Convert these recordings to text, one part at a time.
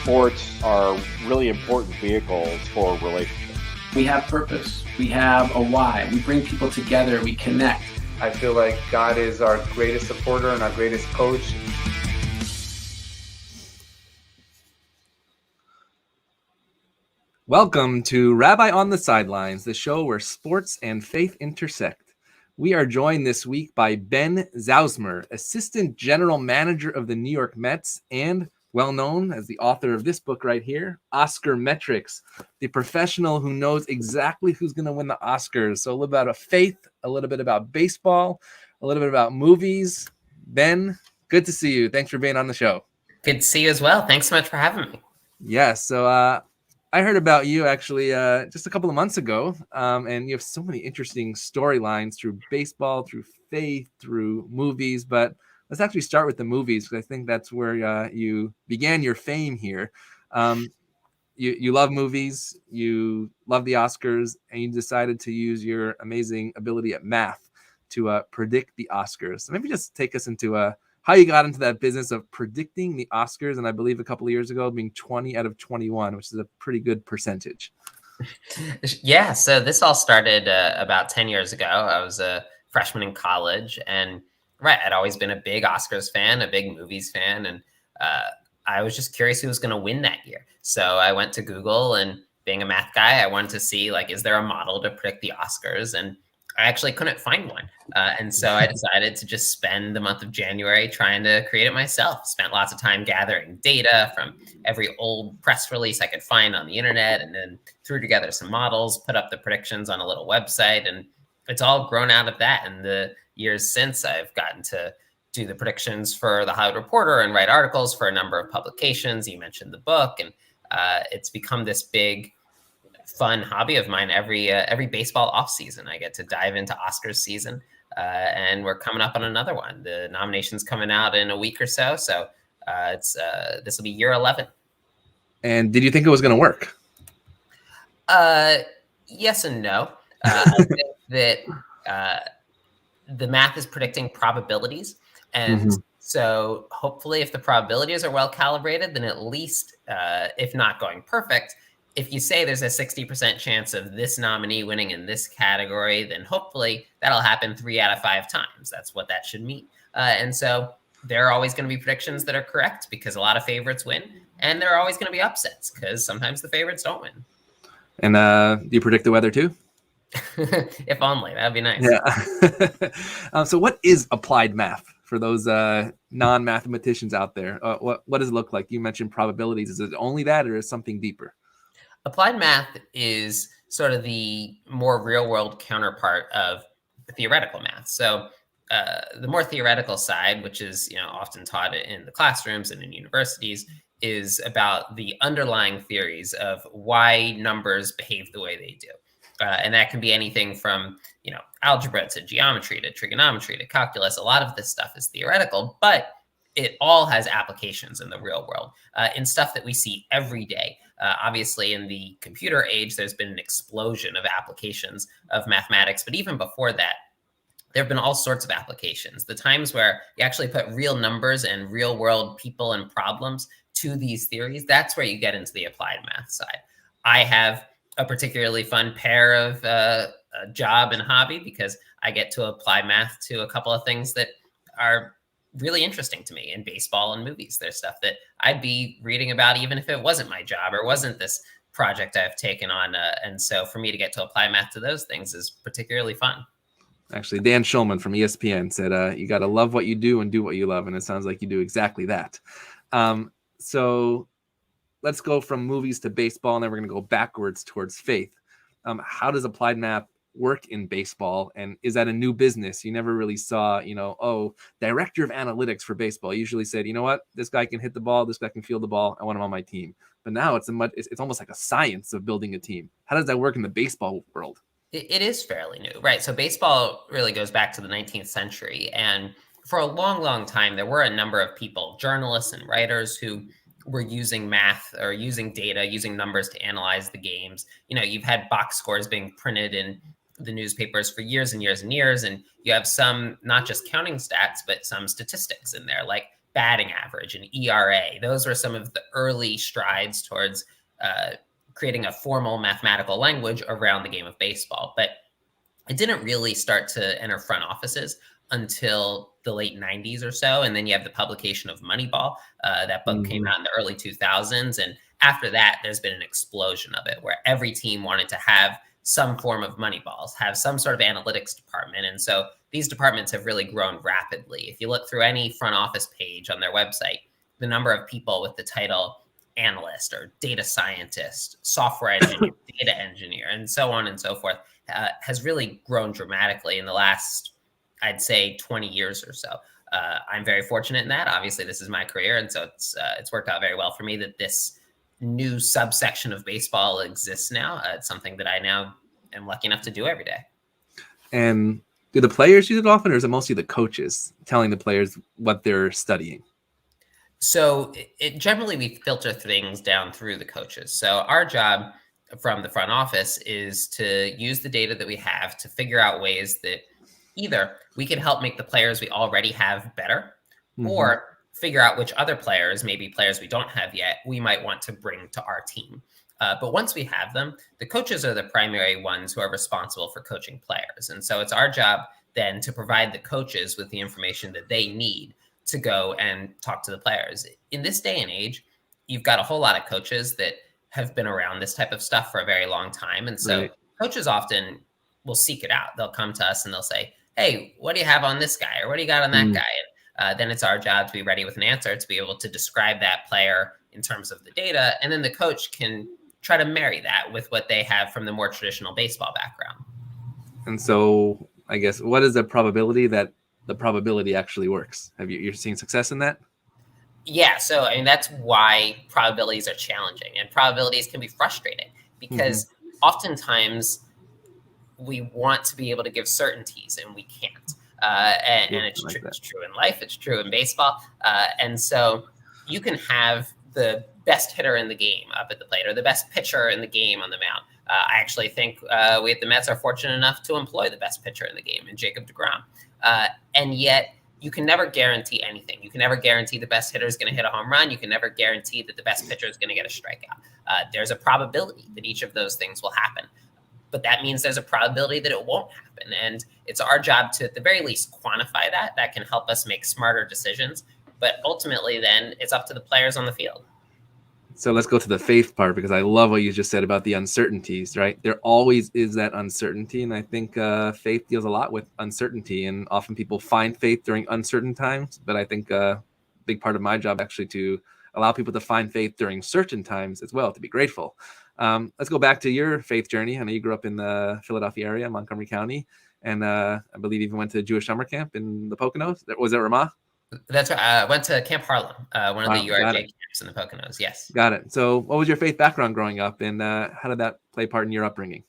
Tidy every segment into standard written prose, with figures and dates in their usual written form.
sports are really important vehicles for relationships. We have purpose. We have a why. We bring people together. We connect. I feel like God is our greatest supporter and our greatest coach. Welcome to Rabbi on the Sidelines, the show where sports and faith intersect. We are joined this week by Ben Zauzmer, Assistant General Manager of the New York Mets and well known as the author of this book right here, Oscarmetrics, the professional who knows exactly who's going to win the Oscars. So a little bit about faith, a little bit about baseball, a little bit about movies. Ben, good to see you. Thanks for being on the show. Good to see you as well. Thanks so much for having me. Yeah, so I heard about you actually just a couple of months ago, and you have so many interesting storylines through baseball, through faith, through movies, but let's actually start with the movies because I think that's where you began your fame here. You love movies, you love the Oscars, and you decided to use your amazing ability at math to predict the Oscars. So maybe just take us into how you got into that business of predicting the Oscars, and I believe a couple of years ago being 20 out of 21, which is a pretty good percentage. Yeah, so this all started about 10 years ago. I was a freshman in college, and I'd always been a big Oscars fan, a big movies fan, and I was just curious who was going to win that year. So I went to Google, and being a math guy, I wanted to see, is there a model to predict the Oscars? And I actually couldn't find one. And so I decided to just spend the month of January trying to create it myself. Spent lots of time gathering data from every old press release I could find on the internet, and then threw together some models, put up the predictions on a little website, and it's all grown out of that. And the years since, I've gotten to do the predictions for the Hollywood Reporter and write articles for a number of publications. You mentioned the book, and it's become this big, fun hobby of mine. Every baseball offseason, I get to dive into Oscars season, and we're coming up on another one. The nomination's coming out in a week or so, so this will be year 11. And did you think it was going to work? Yes and no. I think that the math is predicting probabilities. And so hopefully if the probabilities are well calibrated, then at least, if not going perfect, if you say there's a 60% chance of this nominee winning in this category, then hopefully that'll happen 3 out of 5 times. That's what that should mean. And so there are always going to be predictions that are correct because a lot of favorites win. And there are always going to be upsets because sometimes the favorites don't win. And do you predict the weather too? If only, that'd be nice. Yeah. So what is applied math for those non-mathematicians out there? What does it look like? You mentioned probabilities. Is it only that, or is something deeper? Applied math is sort of the more real-world counterpart of theoretical math. So the more theoretical side, which is often taught in the classrooms and in universities, is about the underlying theories of why numbers behave the way they do. And that can be anything from, algebra to geometry to trigonometry to calculus. A lot of this stuff is theoretical, but it all has applications in the real world, in stuff that we see every day. Obviously, in the computer age, there's been an explosion of applications of mathematics. But even before that, there have been all sorts of applications. The times where you actually put real numbers and real world people and problems to these theories, that's where you get into the applied math side. I have a particularly fun pair of a job and hobby because I get to apply math to a couple of things that are really interesting to me in baseball and movies. There's stuff that I'd be reading about even if it wasn't my job or wasn't this project I've taken on. And so for me to get to apply math to those things is particularly fun. Actually, Dan Schulman from ESPN said, you got to love what you do and do what you love. And it sounds like you do exactly that. So let's go from movies to baseball, and then we're going to go backwards towards faith. How does applied math work in baseball, and is that a new business? You never really saw, director of analytics for baseball. You usually said, this guy can hit the ball, this guy can field the ball, I want him on my team. But now it's almost like a science of building a team. How does that work in the baseball world? It is fairly new, right? So baseball really goes back to the 19th century, and for a long, long time, there were a number of people, journalists and writers, who were using math or using data, using numbers to analyze the games. You've had box scores being printed in the newspapers for years and years and years. And you have some, not just counting stats, but some statistics in there, like batting average and ERA. Those were some of the early strides towards creating a formal mathematical language around the game of baseball. But it didn't really start to enter front offices until the late 90s or so. And then you have the publication of Moneyball. That book came out in the early 2000s. And after that, there's been an explosion of it where every team wanted to have some form of Moneyballs, have some sort of analytics department. And so these departments have really grown rapidly. If you look through any front office page on their website, the number of people with the title analyst or data scientist, software engineer, data engineer, and so on and so forth has really grown dramatically in the last, I'd say, 20 years or so. I'm very fortunate in that. Obviously, this is my career, and so it's worked out very well for me that this new subsection of baseball exists now. It's something that I now am lucky enough to do every day. And do the players use it often, or is it mostly the coaches telling the players what they're studying? So generally, we filter things down through the coaches. So our job from the front office is to use the data that we have to figure out ways that either we can help make the players we already have better, or figure out which other players, maybe players we don't have yet, we might want to bring to our team. But once we have them, the coaches are the primary ones who are responsible for coaching players. And so it's our job then to provide the coaches with the information that they need to go and talk to the players. In this day and age, you've got a whole lot of coaches that have been around this type of stuff for a very long time. And so coaches often will seek it out. They'll come to us and they'll say, hey, what do you have on this guy? Or what do you got on that guy? And then it's our job to be ready with an answer, to be able to describe that player in terms of the data. And then the coach can try to marry that with what they have from the more traditional baseball background. And so I guess, what is the probability that the probability actually works? You're seeing success in that? Yeah. So, I mean, that's why probabilities are challenging, and probabilities can be frustrating because oftentimes we want to be able to give certainties and we can't. And it's true. It's true in life. It's true in baseball. And so you can have the best hitter in the game up at the plate or the best pitcher in the game on the mound. I actually think we at the Mets are fortunate enough to employ the best pitcher in the game in Jacob deGrom. And yet you can never guarantee anything. You can never guarantee the best hitter is going to hit a home run. You can never guarantee that the best pitcher is going to get a strikeout. There's a probability that each of those things will happen. But that means there's a probability that it won't happen. And it's our job to, at the very least, quantify that. That can help us make smarter decisions. But ultimately, then, it's up to the players on the field. So let's go to the faith part, because I love what you just said about the uncertainties, right? There always is that uncertainty. And I think faith deals a lot with uncertainty. And often people find faith during uncertain times. But I think a big part of my job actually to allow people to find faith during certain times as well, to be grateful. Let's go back to your faith journey. I know you grew up in the Philadelphia area, Montgomery County, and I believe you even went to Jewish summer camp in the Poconos. Was it Ramah? That's right. I went to Camp Harlem, one of the URJ camps in the Poconos. Yes. Got it. So what was your faith background growing up, and how did that play part in your upbringing?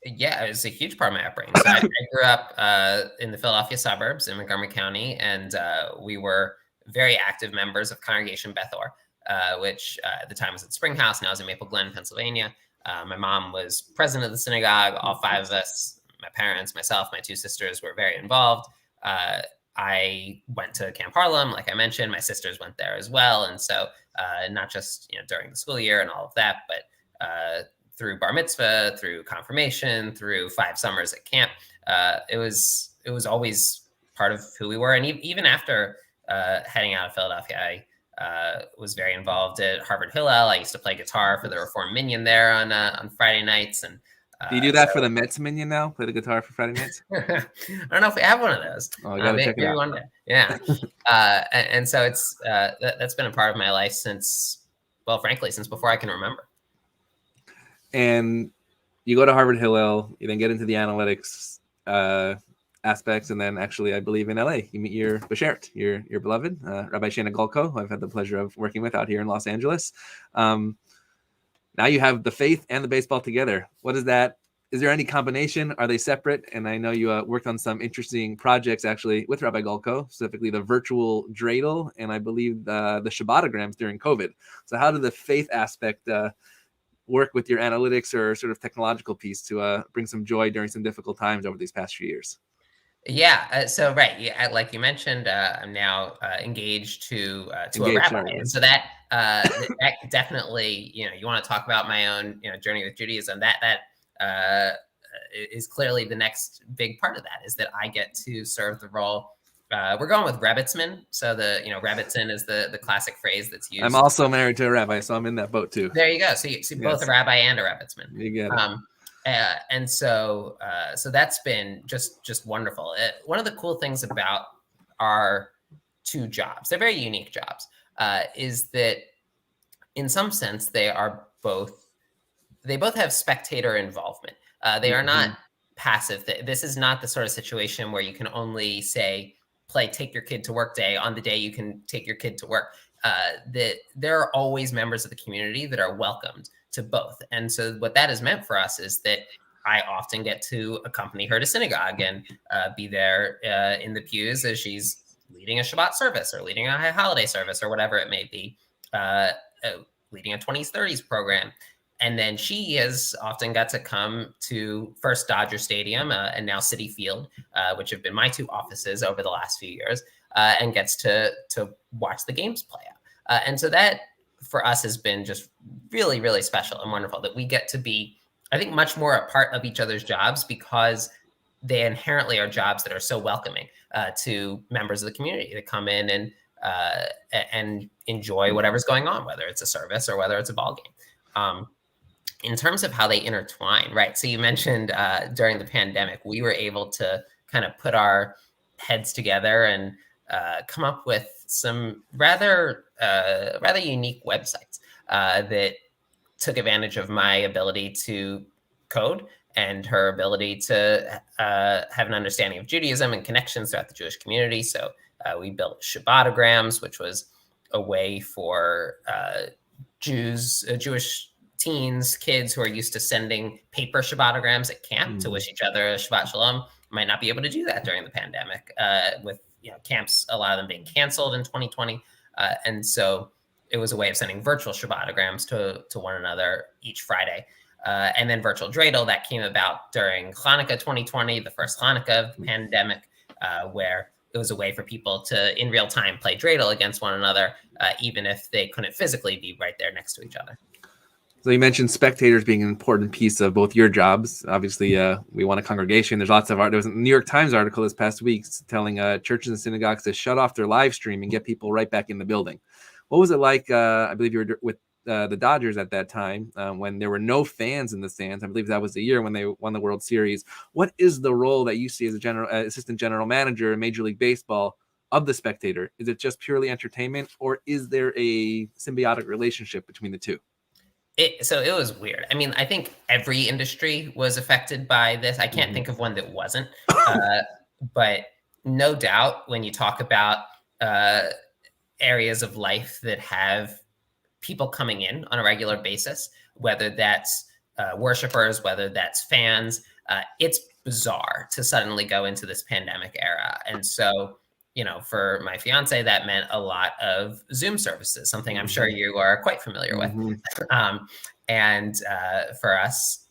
Yeah, it was a huge part of my upbringing. So I grew up in the Philadelphia suburbs in Montgomery County, and we were very active members of Congregation Beth Or, which at the time was at Springhouse. Now is in Maple Glen, Pennsylvania. My mom was president of the synagogue. All five of us, my parents, myself, my two sisters, were very involved. I went to Camp Harlem, like I mentioned. My sisters went there as well. And so not just during the school year and all of that, but through bar mitzvah, through confirmation, through 5 summers at camp, it was always part of who we were. And even after heading out of Philadelphia, I was very involved at Harvard Hillel. I used to play guitar for the Reform Minyan there on Friday nights. And do you do that for the Mets Minyan now? Play the guitar for Friday nights? I don't know if we have one of those. Oh, I gotta check it out. One day. Yeah. And so it's that's been a part of my life since before I can remember. And you go to Harvard Hillel, you then get into the analytics aspects, and then actually, I believe in LA, you meet your Beshert, your beloved, Rabbi Sherman, who I've had the pleasure of working with out here in Los Angeles. Now you have the faith and the baseball together. What is that? Is there any combination? Are they separate? And I know you worked on some interesting projects actually with Rabbi Golko, specifically the virtual dreidel, and I believe the Shabbatograms during COVID. So how did the faith aspect work with your analytics or sort of technological piece to bring some joy during some difficult times over these past few years? Yeah. So right, yeah, like you mentioned, I'm now engaged to a Engaged, rabbi, sorry. and so that definitely, you want to talk about my own journey with Judaism. Is clearly the next big part of that, is that I get to serve the role. We're going with Rebbitzman, so Rebbitzin is the classic phrase that's I'm used. also married to a rabbi, so I'm in that boat too. There you go. So you see both a rabbi and a Rebbitzman. You get it. And so that's been just wonderful. One of the cool things about our two jobs, they're very unique jobs, is that in some sense they both have spectator involvement. They are not passive. This is not the sort of situation where you can only say, take your kid to work day on the day you can take your kid to work. That there are always members of the community that are welcomed to both. And so what that has meant for us is that I often get to accompany her to synagogue and be there in the pews as she's leading a Shabbat service or leading a high holiday service or whatever it may be, leading a 20s, 30s program. And then she has often got to come to first Dodger Stadium and now Citi Field, which have been my two offices over the last few years, and gets to watch the games play out. And so that for us has been just really, really special and wonderful that we get to be, I think, much more a part of each other's jobs because they inherently are jobs that are so welcoming to members of the community that come in and enjoy whatever's going on, whether it's a service or whether it's a ball game. In terms of how they intertwine, right? So you mentioned during the pandemic, we were able to kind of put our heads together and come up with some rather unique websites that took advantage of my ability to code and her ability to have an understanding of Judaism and connections throughout the Jewish community. So we built Shabbatograms, which was a way for Jewish teens, kids who are used to sending paper Shabbatograms at camp to wish each other a Shabbat Shalom, might not be able to do that during the pandemic with camps, a lot of them being canceled in 2020. And so it was a way of sending virtual Shabbatograms to one another each Friday. And then virtual dreidel, that came about during Hanukkah 2020, the first Hanukkah of the pandemic, where it was a way for people to, in real time, play dreidel against one another, even if they couldn't physically be right there next to each other. So you mentioned spectators being an important piece of both your jobs. Obviously, we want a congregation. There's lots of art. There was a New York Times article this past week telling churches and synagogues to shut off their live stream and get people right back in the building. What was it like? I believe you were with the Dodgers at that time when there were no fans in the stands. I believe that was the year when they won the World Series. What is the role that you see as a assistant general manager in Major League Baseball of the spectator? Is it just purely entertainment, or is there a symbiotic relationship between the two? So it was weird. I mean, I think every industry was affected by this. I can't think of one that wasn't. But no doubt, when you talk about areas of life that have people coming in on a regular basis, whether that's worshipers, whether that's fans, it's bizarre to suddenly go into this pandemic era. And so, for my fiance, that meant a lot of Zoom services, something I'm sure you are quite familiar with. And for us,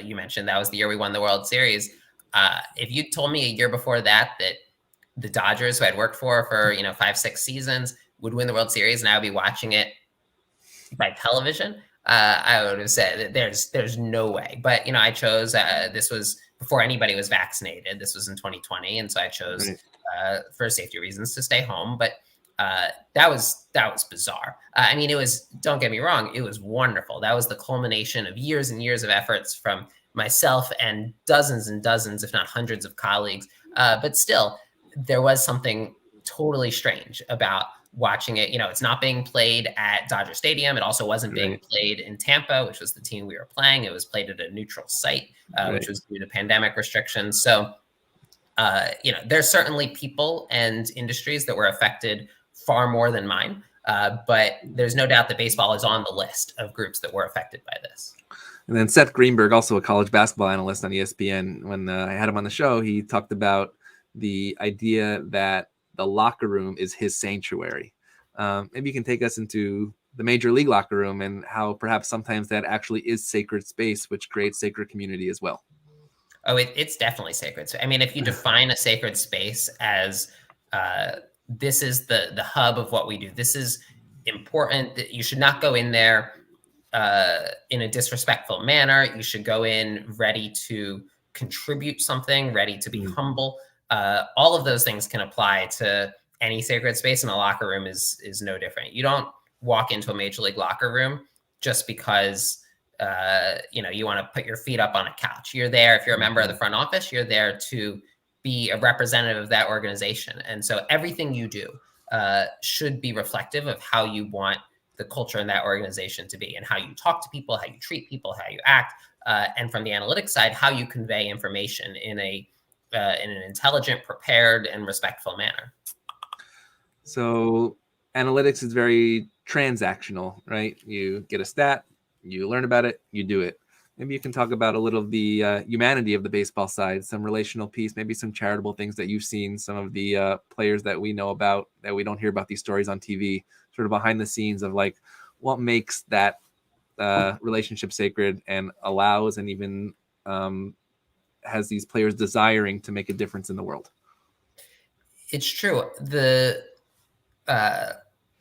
you mentioned that was the year we won the World Series. If you told me a year before that the Dodgers, who I'd worked for 5-6 seasons, would win the World Series and I would be watching it by television, I would have said that there's no way. But I chose this was before anybody was vaccinated. This was in 2020, and so I chose for safety reasons to stay home. But that was bizarre. I mean, it was, don't get me wrong, it was wonderful. That was the culmination of years and years of efforts from myself and dozens and dozens, if not hundreds of colleagues. But still, there was something totally strange about watching it. It's not being played at Dodger Stadium. It also wasn't being played in Tampa, which was the team we were playing. It was played at a neutral site, which was due to pandemic restrictions. So, there's certainly people and industries that were affected far more than mine. But there's no doubt that baseball is on the list of groups that were affected by this. And then Seth Greenberg, also a college basketball analyst on ESPN, when I had him on the show, he talked about the idea that the locker room is his sanctuary. Maybe you can take us into the major league locker room and how perhaps sometimes that actually is sacred space, which creates sacred community as well. Oh, it's definitely sacred. So, I mean, if you define a sacred space as this is the hub of what we do, this is important, that you should not go in there in a disrespectful manner. You should go in ready to contribute something, ready to be humble. All of those things can apply to any sacred space, and a locker room is no different. You don't walk into a major league locker room just because you want to put your feet up on a couch. You're there, if you're a member of the front office, you're there to be a representative of that organization. And so everything you do should be reflective of how you want the culture in that organization to be, and how you talk to people, how you treat people, how you act. And from the analytics side, how you convey information in an intelligent, prepared, and respectful manner. So analytics is very transactional, right? You get a stat, you learn about it, you do it. Maybe you can talk about a little of the humanity of the baseball side, some relational piece, maybe some charitable things that you've seen, some of the players that we know about, that we don't hear about these stories on TV, sort of behind the scenes of like what makes that relationship sacred and allows and even has these players desiring to make a difference in the world. It's true.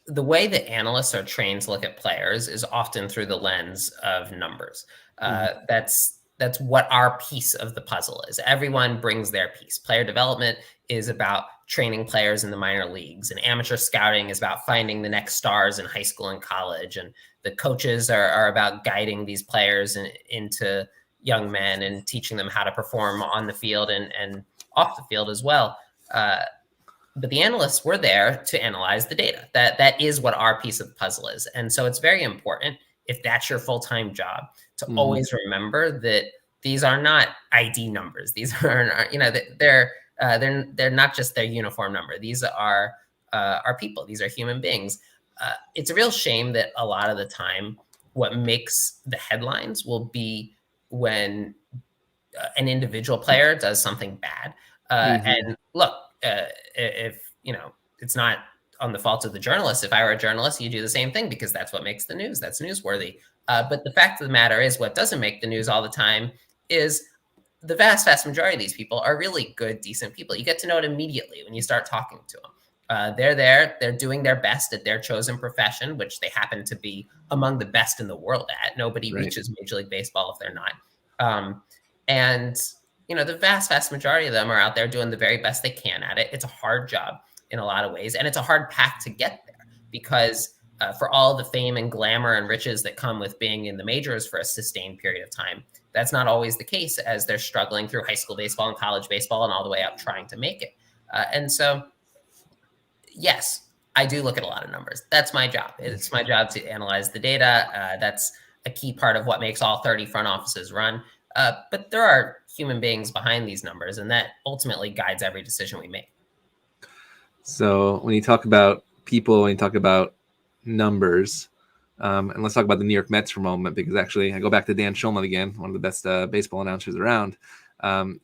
The way that analysts are trained to look at players is often through the lens of numbers. That's what our piece of the puzzle is. Everyone brings their piece. Player development is about training players in the minor leagues, and amateur scouting is about finding the next stars in high school and college. And the coaches are about guiding these players into young men and teaching them how to perform on the field and off the field as well. But the analysts were there to analyze the data. That is what our piece of the puzzle is. And so it's very important, if that's your full-time job, to always remember that these are not ID numbers. These are, they're not just their uniform number. These are people. These are human beings. It's a real shame that a lot of the time what makes the headlines will be when an individual player does something bad. And look, if it's not on the fault of the journalist. If I were a journalist, you do the same thing because that's what makes the news. That's newsworthy. But the fact of the matter is, what doesn't make the news all the time is the vast majority of these people are really good, decent people. You get to know it immediately when you start talking to them. They're there. They're doing their best at their chosen profession, which they happen to be among the best in the world at. Nobody reaches Major League Baseball if they're not. And the vast majority of them are out there doing the very best they can at it. It's a hard job in a lot of ways, and it's a hard path to get there because for all the fame and glamour and riches that come with being in the majors for a sustained period of time, that's not always the case as they're struggling through high school baseball and college baseball and all the way up trying to make it. And so, yes, I do look at a lot of numbers. That's my job. It's my job to analyze the data. That's a key part of what makes all 30 front offices run. But there are human beings behind these numbers, and that ultimately guides every decision we make. So when you talk about people, when you talk about numbers, and let's talk about the New York Mets for a moment, because actually I go back to Dan Schulman again, one of the best baseball announcers around.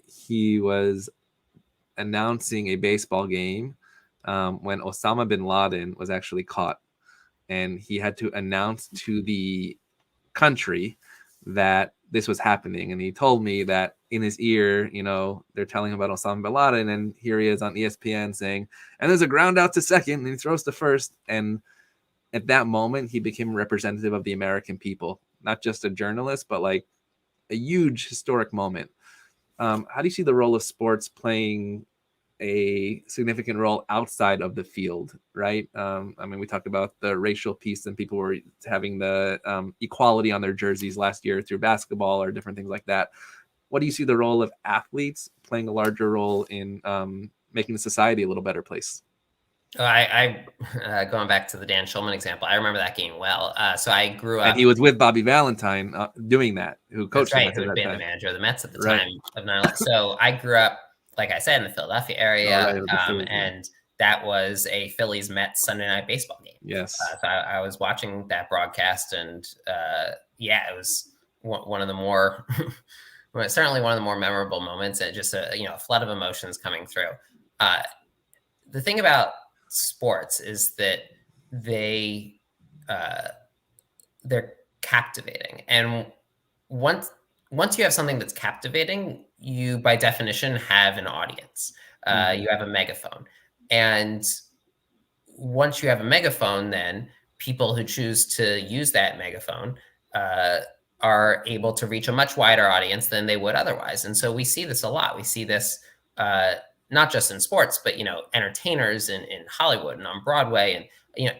He was announcing a baseball game when Osama bin Laden was actually caught, and he had to announce to the country that this was happening. And he told me that in his ear, they're telling him about Osama bin Laden, and here he is on ESPN saying, and there's a ground out to second, and he throws to first. And at that moment, he became a representative of the American people, not just a journalist, but like a huge historic moment. How do you see the role of sports playing a significant role outside of the field, right? We talked about the racial piece, and people were having the equality on their jerseys last year through basketball or different things like that. What do you see the role of athletes playing a larger role in making the society a little better place? I going back to the Dan Schulman example, I remember that game well. So I grew up, and he was with Bobby Valentine doing that, who coached him. Who had been the manager of the Mets at the time of 9/11. So I grew up, like I said, in the Philadelphia area, and that was a Phillies Mets Sunday night baseball game. Yes. So I was watching that broadcast, and it was one of the more, certainly one of the more memorable moments, and just a flood of emotions coming through. The thing about sports is that they're captivating, and once you have something that's captivating, you by definition have an audience. You have a megaphone. And once you have a megaphone, then people who choose to use that megaphone are able to reach a much wider audience than they would otherwise. And so we see this a lot. We see this not just in sports, but, entertainers in Hollywood and on Broadway, and,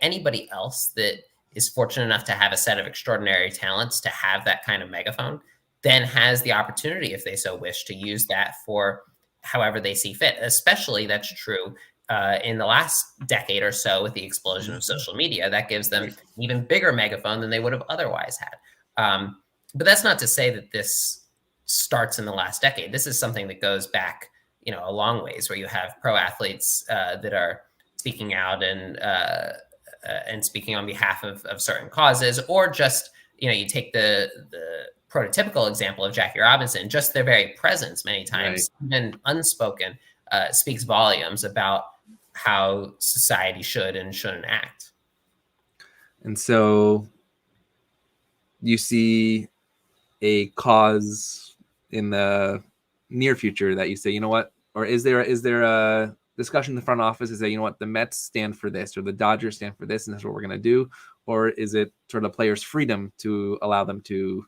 anybody else that is fortunate enough to have a set of extraordinary talents to have that kind of megaphone, then has the opportunity, if they so wish, to use that for however they see fit. Especially that's true in the last decade or so with the explosion of social media. That gives them an even bigger megaphone than they would have otherwise had. But that's not to say that this starts in the last decade. This is something that goes back, a long ways, where you have pro athletes that are speaking out and speaking on behalf of certain causes, or just, you take the prototypical example of Jackie Robinson, just their very presence many times, even unspoken, speaks volumes about how society should and shouldn't act. And so you see a cause in the near future that you say, you know what, or is there a discussion in the front office to say, you know what, the Mets stand for this, or the Dodgers stand for this, and that's what we're going to do? Or is it sort of players' freedom to allow them to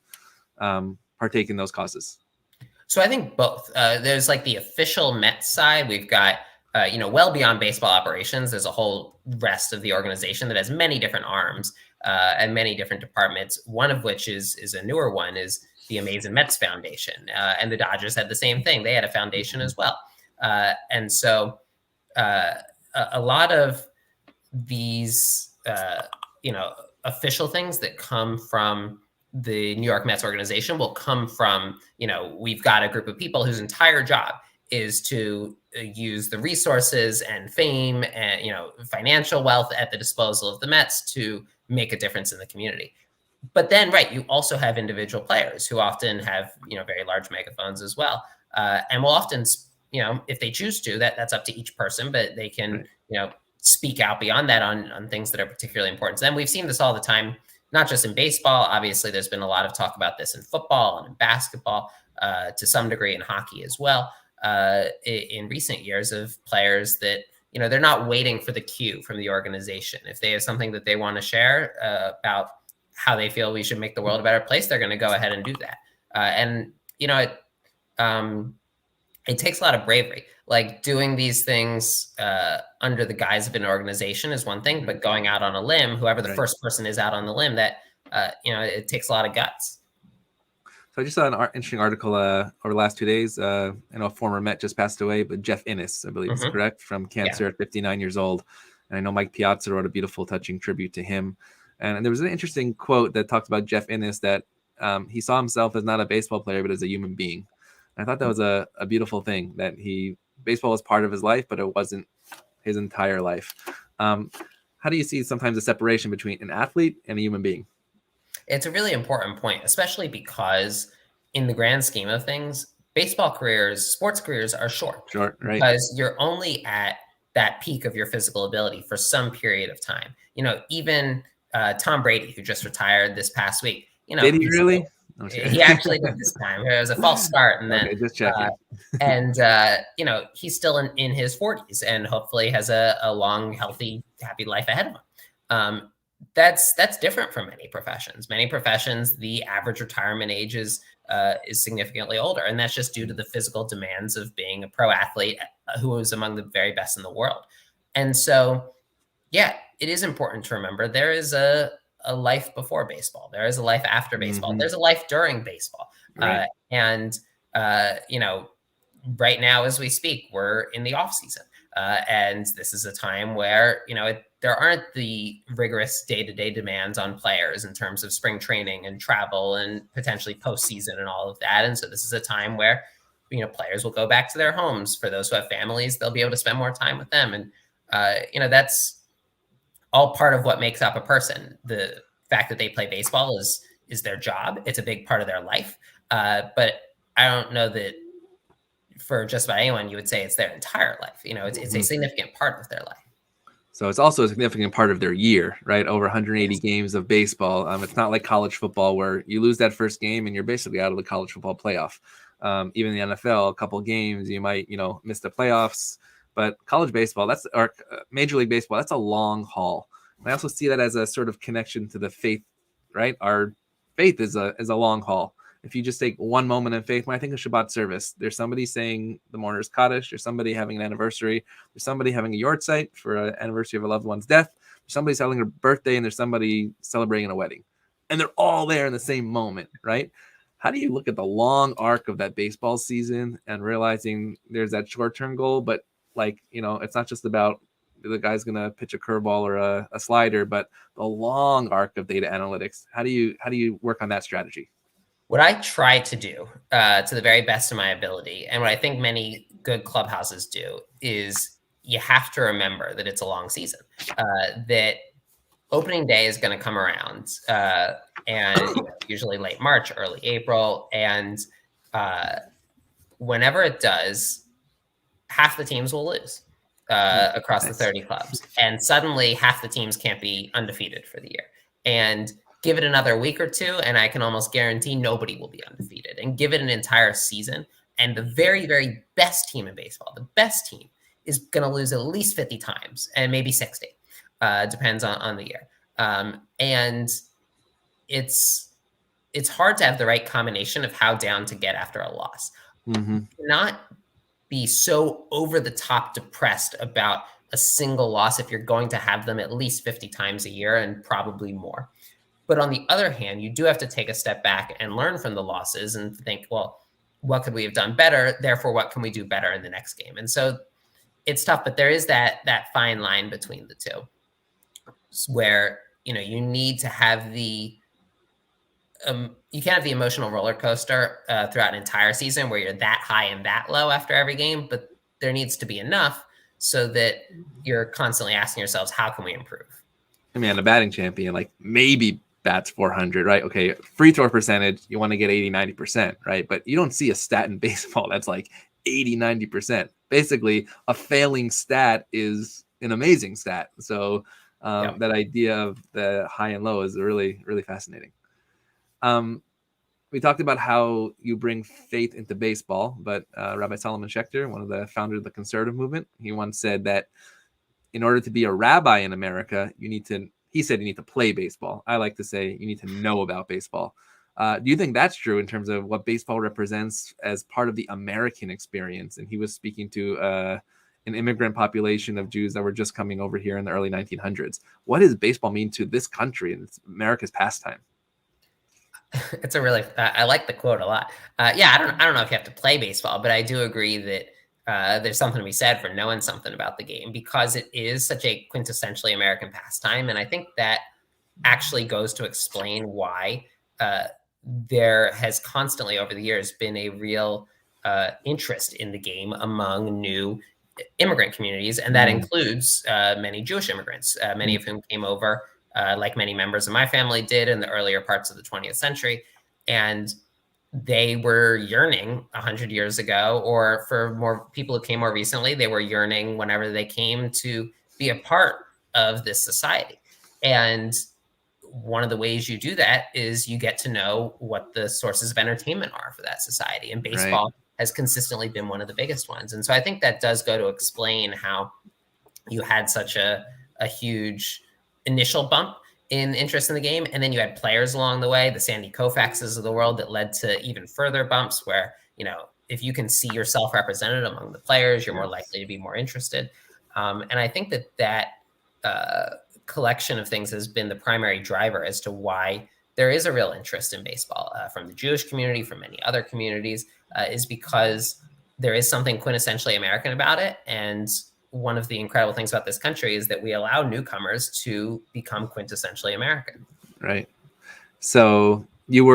partake in those causes? So I think both. There's like the official Mets side. We've got, well beyond baseball operations, there's a whole rest of the organization that has many different arms and many different departments. One of which is a newer one, is the Amazing Mets Foundation. And the Dodgers had the same thing. They had a foundation as well. And so a lot of these, official things that come from the New York Mets organization will come from, we've got a group of people whose entire job is to use the resources and fame and, financial wealth at the disposal of the Mets to make a difference in the community. But then, you also have individual players who often have, very large megaphones as well. And will often, if they choose to, that's up to each person, but they can, speak out beyond that on things that are particularly important to them. We've seen this all the time, not just in baseball. Obviously, there's been a lot of talk about this in football and in basketball, to some degree in hockey as well, in recent years, of players that, they're not waiting for the cue from the organization. If they have something that they want to share about how they feel we should make the world a better place, they're going to go ahead and do that. And, it takes a lot of bravery. Like, doing these things under the guise of an organization is one thing, but going out on a limb, whoever the first person is out on the limb, that, it takes a lot of guts. So I just saw an interesting article over the last 2 days. I know a former Met just passed away, but Jeff Innis, I believe is correct, from cancer at 59 years old. And I know Mike Piazza wrote a beautiful, touching tribute to him. And there was an interesting quote that talked about Jeff Innis, that he saw himself as not a baseball player, but as a human being. And I thought that was a beautiful thing, that baseball was part of his life, but it wasn't his entire life. How do you see sometimes the separation between an athlete and a human being? It's a really important point, especially because in the grand scheme of things, baseball careers, sports careers are short. Short, right. Because you're only at that peak of your physical ability for some period of time. Even Tom Brady, who just retired this past week, did he really? He actually did this time. It was a false start, and then just checking. He's still in his 40s, and hopefully has a long, healthy, happy life ahead of him. That's different from many professions. Many professions, the average retirement age is significantly older, and that's just due to the physical demands of being a pro athlete who is among the very best in the world. And so, it is important to remember there is a life before baseball. There is a life after baseball. There's a life during baseball. Right. Right now, as we speak, we're in the off season. And this is a time where, there aren't the rigorous day-to-day demands on players in terms of spring training and travel and potentially postseason and all of that. And so this is a time where, players will go back to their homes. For those who have families, they'll be able to spend more time with them. And, that's all part of what makes up a person. The fact that they play baseball is their job. It's a big part of their life. But I don't know that for just about anyone you would say it's their entire life. It's a significant part of their life. So it's also a significant part of their year, right? Over 180 games of baseball. It's not like college football where you lose that first game and you're basically out of the college football playoff. Even the NFL, a couple games, you might, miss the playoffs. But college baseball, or Major League Baseball, that's a long haul. And I also see that as a sort of connection to the faith, right? Our faith is a long haul. If you just take one moment in faith, when I think of Shabbat service, there's somebody saying the mourner's Kaddish, there's somebody having an anniversary, there's somebody having a yortzeit for an anniversary of a loved one's death, there's somebody celebrating a birthday, and there's somebody celebrating a wedding. And they're all there in the same moment, right? How do you look at the long arc of that baseball season and realizing there's that short-term goal, but it's not just about the guy's going to pitch a curveball or a slider, but the long arc of data analytics? How do you work on that strategy? What I try to do to the very best of my ability, and what I think many good clubhouses do, is you have to remember that it's a long season, that opening day is going to come around, and usually late March, early April. And whenever it does, half the teams will lose across the 30 clubs. And suddenly half the teams can't be undefeated for the year. And give it another week or two, and I can almost guarantee nobody will be undefeated. And give it an entire season, and the very, very best team in baseball, the best team, is going to lose at least 50 times, and maybe 60. Depends on the year. And it's hard to have the right combination of how down to get after a loss. Mm-hmm. Not be so over the top depressed about a single loss if you're going to have them at least 50 times a year, and probably more. But on the other hand, you do have to take a step back and learn from the losses and think, well, what could we have done better? Therefore, what can we do better in the next game? And so it's tough, but there is that fine line between the two, where you need to have you can't have the emotional roller coaster throughout an entire season where you're that high and that low after every game, but there needs to be enough so that you're constantly asking yourselves, how can we improve? I mean, a batting champion, maybe bats 400, right? Okay, free throw percentage, you want to get 80-90%, right? But you don't see a stat in baseball that's 80-90%. Basically, a failing stat is an amazing stat. So that idea of the high and low is really, really fascinating. We talked about how you bring faith into baseball, but Rabbi Solomon Schechter, one of the founders of the conservative movement, he once said that in order to be a rabbi in America, you need to play baseball. I like to say you need to know about baseball. Do you think that's true in terms of what baseball represents as part of the American experience? And he was speaking to an immigrant population of Jews that were just coming over here in the early 1900s. What does baseball mean to this country and it's America's pastime? It's I like the quote a lot. I don't know if you have to play baseball, but I do agree that there's something to be said for knowing something about the game, because it is such a quintessentially American pastime. And I think that actually goes to explain why there has constantly over the years been a real interest in the game among new immigrant communities. And that includes many Jewish immigrants, many of whom came over like many members of my family did in the earlier parts of the 20th century. And they were yearning 100 years ago, or for more people who came more recently, they were yearning whenever they came to be a part of this society. And one of the ways you do that is you get to know what the sources of entertainment are for that society. And baseball has consistently been one of the biggest ones. And so I think that does go to explain how you had such a huge initial bump in interest in the game. And then you had players along the way, the Sandy Koufaxes of the world, that led to even further bumps where, if you can see yourself represented among the players, you're more likely to be more interested. And I think that collection of things has been the primary driver as to why there is a real interest in baseball from the Jewish community, from many other communities, is because there is something quintessentially American about it. And one of the incredible things about this country is that we allow newcomers to become quintessentially American. Right. So you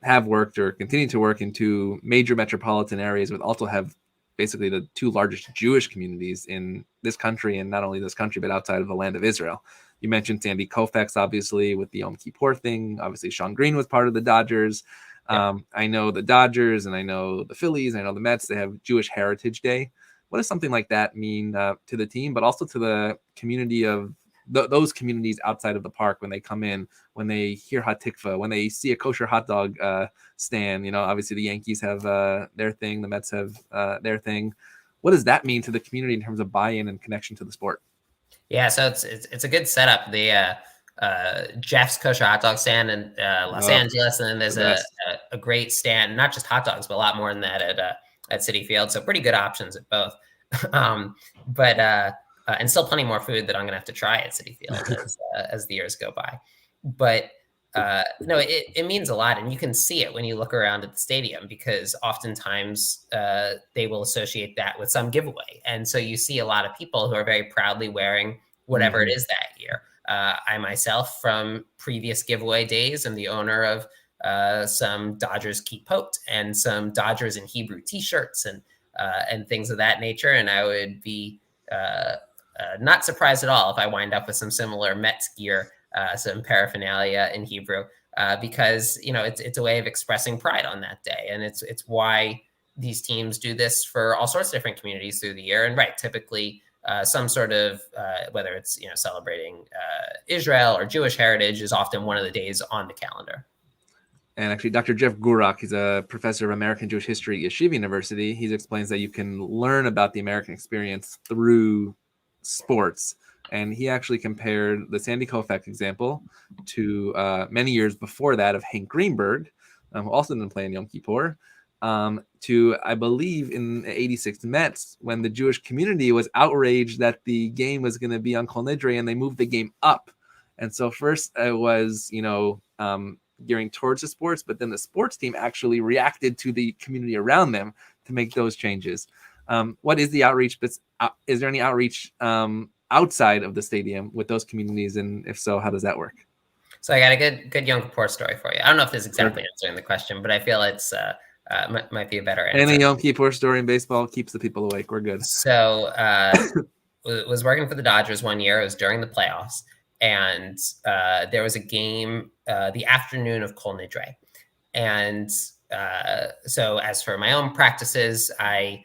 have worked or continue to work in two major metropolitan areas, but also have basically the two largest Jewish communities in this country, and not only this country, but outside of the land of Israel. You mentioned Sandy Koufax, obviously, with the Yom Kippur thing. Obviously, Sean Green was part of the Dodgers. I know the Dodgers, and I know the Phillies, I know the Mets. They have Jewish Heritage Day. What does something like that mean to the team, but also to the community of those communities outside of the park, when they come in, when they hear Hatikva, when they see a kosher hot dog stand. Obviously the Yankees have their thing, the Mets have their thing. What does that mean to the community in terms of buy-in and connection to the sport? Yeah, so it's a good setup. The Jeff's Kosher Hot Dog Stand in Los Angeles, and then there's a great stand, not just hot dogs, but a lot more than that at Citi Field. So pretty good options at both. And still plenty more food that I'm gonna have to try at Citi Field as the years go by. But no, it means a lot, and you can see it when you look around at the stadium, because oftentimes they will associate that with some giveaway, and so you see a lot of people who are very proudly wearing whatever it is that year. I myself, from previous giveaway days, am the owner of some Dodgers Keep Poked and some Dodgers in Hebrew T-shirts and things of that nature, and I would be not surprised at all if I wind up with some similar Mets gear, some paraphernalia in Hebrew, because it's a way of expressing pride on that day, and it's why these teams do this for all sorts of different communities through the year. And typically some sort of whether it's celebrating Israel or Jewish heritage is often one of the days on the calendar. And actually, Dr. Jeff Gurak, he's a professor of American Jewish history at Yeshiva University. He explains that you can learn about the American experience through sports. And he actually compared the Sandy Koufax example to many years before that of Hank Greenberg, who also didn't play in Yom Kippur, to, I believe, in the 86 Mets, when the Jewish community was outraged that the game was going to be on Kol Nidre, and they moved the game up. And so first it was, gearing towards the sports, but then the sports team actually reacted to the community around them to make those changes. What is the outreach? But is there any outreach outside of the stadium with those communities? And if so, how does that work? So I got a good Yom Kippur story for you. I don't know if this is exactly answering the question, but I feel it's might be a better answer. Any Yom Kippur story in baseball keeps the people awake. We're good. So was working for the Dodgers one year. It was during the playoffs, and there was a game the afternoon of Kol Nidre. And so as for my own practices, I,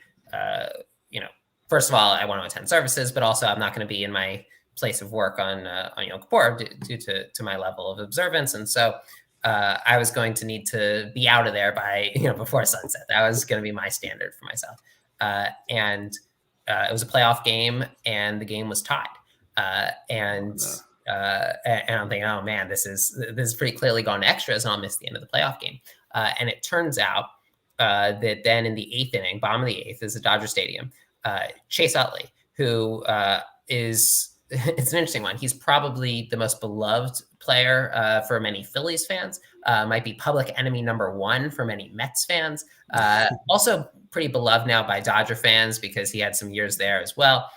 first of all, I want to attend services, but also I'm not going to be in my place of work on Yom Kippur due to my level of observance. And so I was going to need to be out of there by, before sunset. That was going to be my standard for myself. And it was a playoff game, and the game was tied. And I'm thinking, oh man, this is pretty clearly gone to extras, and I'll miss the end of the playoff game. And it turns out that then in the eighth inning, bottom of the eighth, is the Dodger Stadium. Chase Utley, who is it's an interesting one. He's probably the most beloved player for many Phillies fans. Might be public enemy number one for many Mets fans. Also pretty beloved now by Dodger fans because he had some years there as well.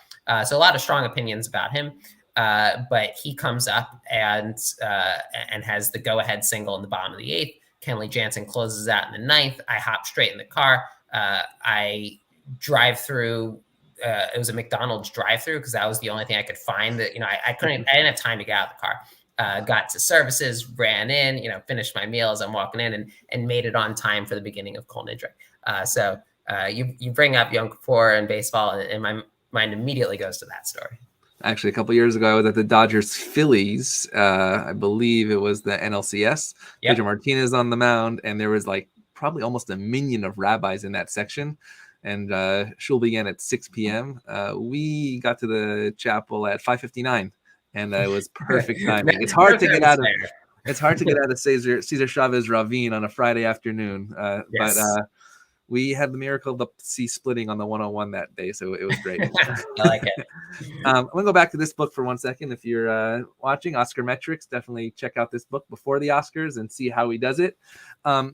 So a lot of strong opinions about him. But he comes up and has the go-ahead single in the bottom of the eighth. Kenley Jansen closes out in the ninth. I hop straight in the car. I drive through. It was a McDonald's drive-through because that was the only thing I could find. That I didn't have time to get out of the car. Got to services, ran in, finished my meal as I'm walking in, and made it on time for the beginning of Kol Nidre. So you bring up Yom Kippur and baseball, and my mind immediately goes to that story. Actually, a couple years ago, I was at the Dodgers Phillies. I believe it was the NLCS. Yep. Pedro Martinez on the mound, and there was probably almost a minion of rabbis in that section. And shul began at 6 p.m. We got to the chapel at 5:59, and it was perfect timing. It's hard to get out of. It's hard to get out of Cesar Chavez Ravine on a Friday afternoon, yes. But we had the miracle of the sea splitting on the 101 that day, so it was great. I like it. I'm going to go back to this book for 1 second. If you're watching Oscarmetrics, definitely check out this book before the Oscars and see how he does it.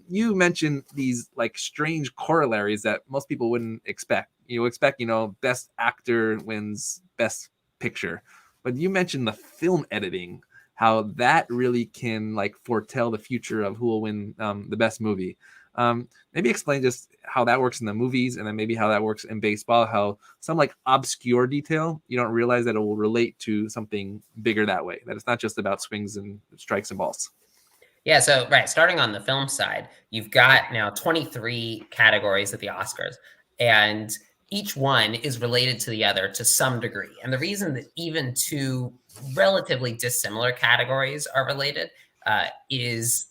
You mentioned these strange corollaries that most people wouldn't expect. You expect, best actor wins best picture. But you mentioned the film editing, how that really can foretell the future of who will win the best movie. Maybe explain just how that works in the movies, and then maybe how that works in baseball, how some obscure detail, you don't realize that it will relate to something bigger that way, that it's not just about swings and strikes and balls. Yeah. So, starting on the film side, you've got now 23 categories at the Oscars, and each one is related to the other to some degree. And the reason that even two relatively dissimilar categories are related is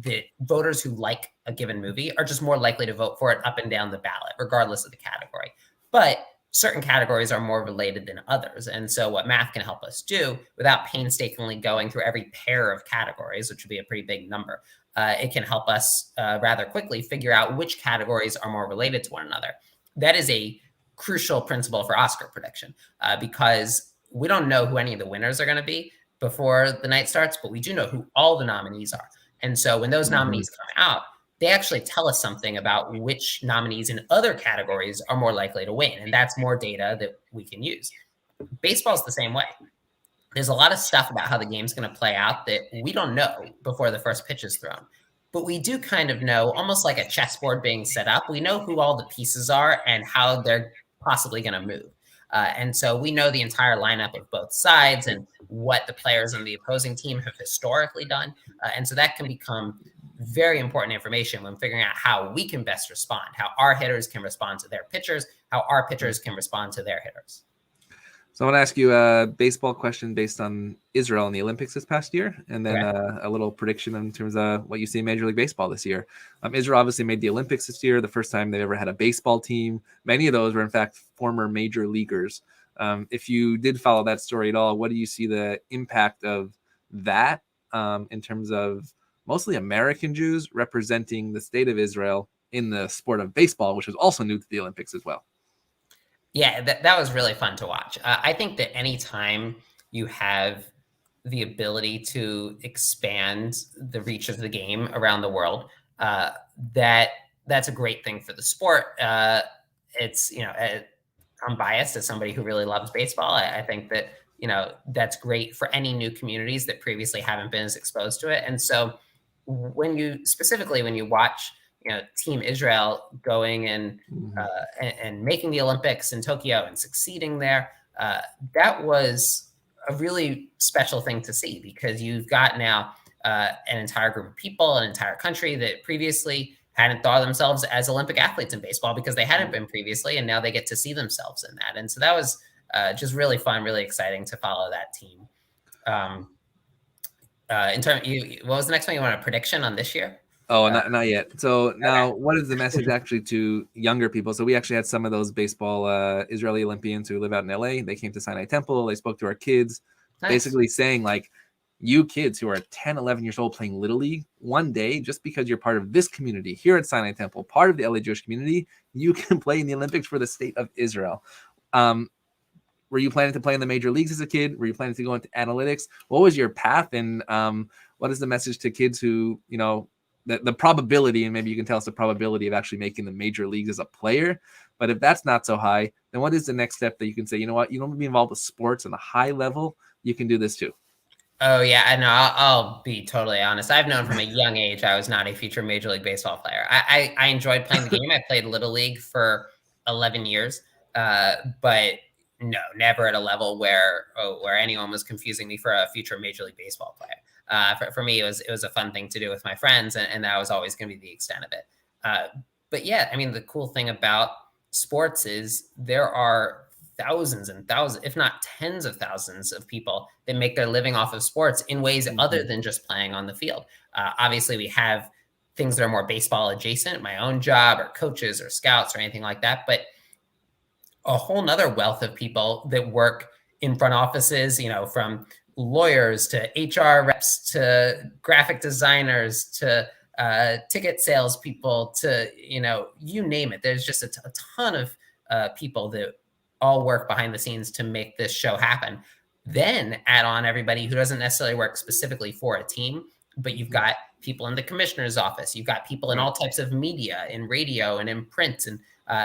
that voters who like a given movie are just more likely to vote for it up and down the ballot, regardless of the category. But certain categories are more related than others. And so what math can help us do, without painstakingly going through every pair of categories, which would be a pretty big number, it can help us rather quickly figure out which categories are more related to one another. That is a crucial principle for Oscar prediction because we don't know who any of the winners are going to be before the night starts, but we do know who all the nominees are. And so when those nominees come out, they actually tell us something about which nominees in other categories are more likely to win. And that's more data that we can use. Baseball's the same way. There's a lot of stuff about how the game's going to play out that we don't know before the first pitch is thrown. But we do kind of know, almost like a chessboard being set up, we know who all the pieces are and how they're possibly going to move. And so we know the entire lineup of both sides and what the players on the opposing team have historically done. And so that can become very important information when figuring out how we can best respond, how our hitters can respond to their pitchers, how our pitchers can respond to their hitters. So I want to ask you a baseball question based on Israel in the Olympics this past year, and then a little prediction in terms of what you see in Major League Baseball this year. Israel obviously made the Olympics this year, the first time they've ever had a baseball team. Many of those were, in fact, former major leaguers. If you did follow that story at all, what do you see the impact of that in terms of mostly American Jews representing the state of Israel in the sport of baseball, which was also new to the Olympics as well? Yeah, that was really fun to watch. I think that anytime you have the ability to expand the reach of the game around the world, that's a great thing for the sport. It's, I'm biased as somebody who really loves baseball. I think that, that's great for any new communities that previously haven't been as exposed to it. And so when you watch Team Israel going and making the Olympics in Tokyo and succeeding there, that was a really special thing to see because you've got now an entire group of people, an entire country that previously hadn't thought of themselves as Olympic athletes in baseball because they hadn't been previously, and now they get to see themselves in that. And so that was just really fun, really exciting to follow that team. What was the next one? You want a prediction on this year? Oh, not yet. So now, what is the message actually to younger people? So we actually had some of those baseball Israeli Olympians who live out in LA. They came to Sinai Temple. They spoke to our kids, basically saying, like, you kids who are 10, 11 years old playing Little League, one day, just because you're part of this community here at Sinai Temple, part of the LA Jewish community, you can play in the Olympics for the state of Israel. Were you planning to play in the major leagues as a kid? Were you planning to go into analytics? What was your path? And what is the message to kids who, the probability, and maybe you can tell us the probability of actually making the major leagues as a player. But if that's not so high, then what is the next step that you can say, you know what, you don't want to be involved with sports on a high level. You can do this too. Oh, yeah. I know. I'll be totally honest. I've known from a young age I was not a future Major League Baseball player. I enjoyed playing the game. I played Little League for 11 years, but no, never at a level where anyone was confusing me for a future Major League Baseball player. For me, it was a fun thing to do with my friends, and that was always going to be the extent of it. But yeah, I mean, the cool thing about sports is there are thousands and thousands, if not tens of thousands of people that make their living off of sports in ways other than just playing on the field. Obviously, we have things that are more baseball adjacent, my own job or coaches or scouts or anything like that, but a whole nother wealth of people that work in front offices, from lawyers to HR reps to graphic designers to ticket salespeople to, you name it. There's just a ton of people that all work behind the scenes to make this show happen. Then add on everybody who doesn't necessarily work specifically for a team, but you've got people in the commissioner's office. You've got people in all types of media, in radio and in print and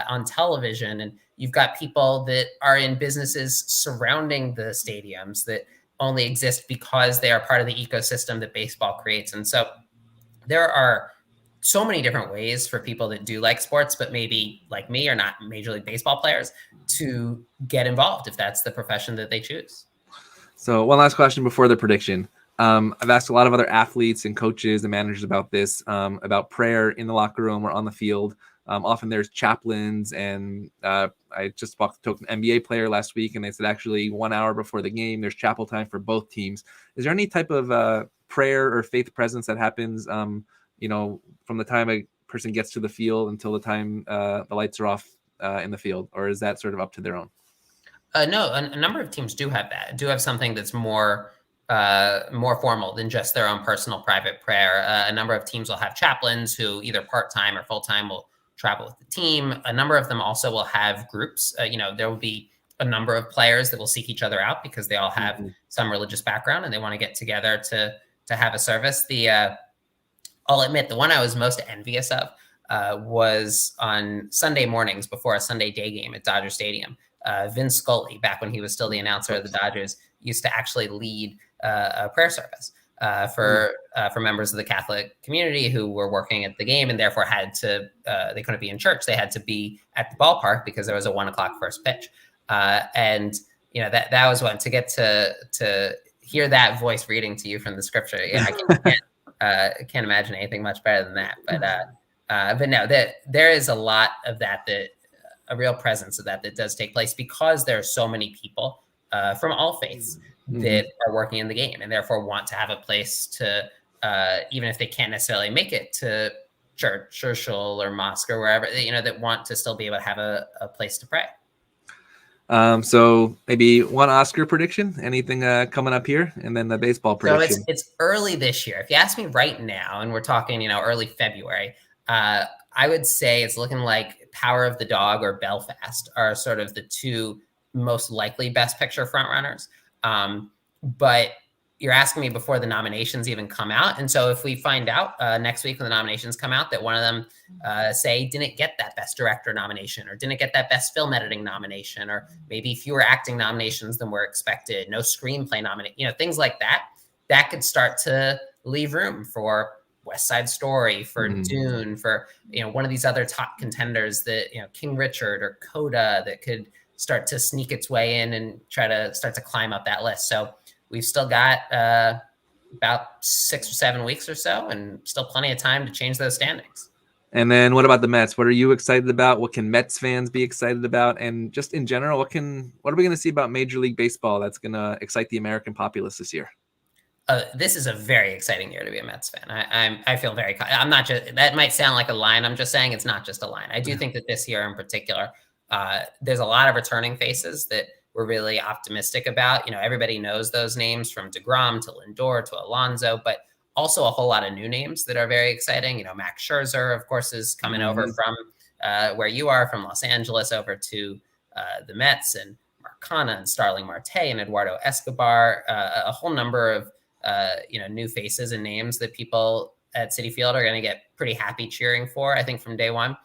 on television. And you've got people that are in businesses surrounding the stadiums that only exist because they are part of the ecosystem that baseball creates. And so there are so many different ways for people that do like sports, but maybe like me are not Major League Baseball players, to get involved if that's the profession that they choose. So one last question before the prediction. I've asked a lot of other athletes and coaches and managers about this, about prayer in the locker room or on the field. Often there's chaplains, and I just talked to an NBA player last week, and they said actually 1 hour before the game, there's chapel time for both teams. Is there any type of prayer or faith presence that happens, from the time a person gets to the field until the time the lights are off in the field, or is that sort of up to their own? No, a number of teams do have that. Do have something that's more formal than just their own personal private prayer. A number of teams will have chaplains who either part-time or full-time will travel with the team. A number of them also will have groups. There will be a number of players that will seek each other out because they all have some religious background and they want to get together to have a service. I'll admit, the one I was most envious of was on Sunday mornings before a Sunday day game at Dodger Stadium. Vince Scully, back when he was still the announcer of the Dodgers, used to actually lead a prayer service for members of the Catholic community who were working at the game and therefore they couldn't be in church. They had to be at the ballpark because there was a 1 o'clock first pitch. And that was one to get to hear that voice reading to you from the scripture. I can't imagine anything much better than that. But no, there is a lot of that a real presence of that does take place because there are so many people from all faiths that are working in the game and therefore want to have a place to, even if they can't necessarily make it to church or shul or mosque or wherever, that want to still be able to have a place to pray. So maybe one Oscar prediction, anything coming up here, and then the baseball prediction. So it's early this year. If you ask me right now, and we're talking, early February, I would say it's looking like Power of the Dog or Belfast are sort of the two most likely Best Picture frontrunners. But you're asking me before the nominations even come out. And so if we find out next week when the nominations come out that one of them, say, didn't get that Best Director nomination or didn't get that Best Film Editing nomination, or maybe fewer acting nominations than were expected, no screenplay nomination, things like that could start to leave room for West Side Story, for Dune, for one of these other top contenders that King Richard or Coda that could start to sneak its way in and try to start to climb up that list. So we've still got about 6 or 7 weeks or so, and still plenty of time to change those standings. And then what about the Mets? What are you excited about? What can Mets fans be excited about? And just in general, what are we going to see about Major League Baseball that's going to excite the American populace this year? This is a very exciting year to be a Mets fan. I feel very, I'm not just, that might sound like a line. I'm just saying it's not just a line. I do think that this year in particular, there's a lot of returning faces that we're really optimistic about. Everybody knows those names from DeGrom to Lindor to Alonso, but also a whole lot of new names that are very exciting. Max Scherzer, of course, is coming over from where you are, from Los Angeles over to the Mets, and Marcana and Starling Marte and Eduardo Escobar, a whole number of new faces and names that people at Citi Field are going to get pretty happy cheering for, I think, from day one.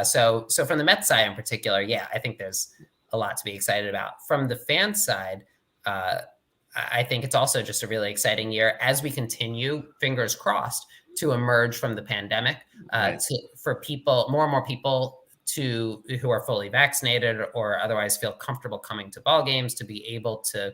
So from the Mets side in particular, yeah, I think there's a lot to be excited about. From the fan side, I think it's also just a really exciting year as we continue, fingers crossed, to emerge from the pandemic, for people, more and more people who are fully vaccinated or otherwise feel comfortable coming to ball games to be able to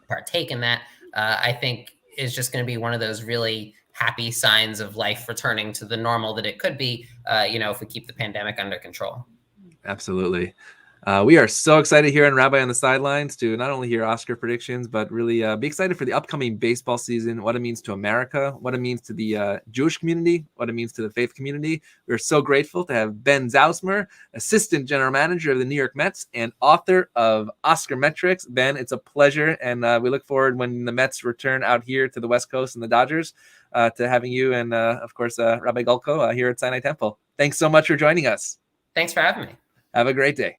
partake in that. I think is just going to be one of those really happy signs of life returning to the normal that it could be, if we keep the pandemic under control. Absolutely. We are so excited here on Rabbi on the Sidelines to not only hear Oscar predictions, but really be excited for the upcoming baseball season, what it means to America, what it means to the Jewish community, what it means to the faith community. We're so grateful to have Ben Zauzmer, Assistant General Manager of the New York Mets and author of Oscarmetrics. Ben, it's a pleasure, and we look forward when the Mets return out here to the West Coast and the Dodgers to having you and, of course, Rabbi Golko here at Sinai Temple. Thanks so much for joining us. Thanks for having me. Have a great day.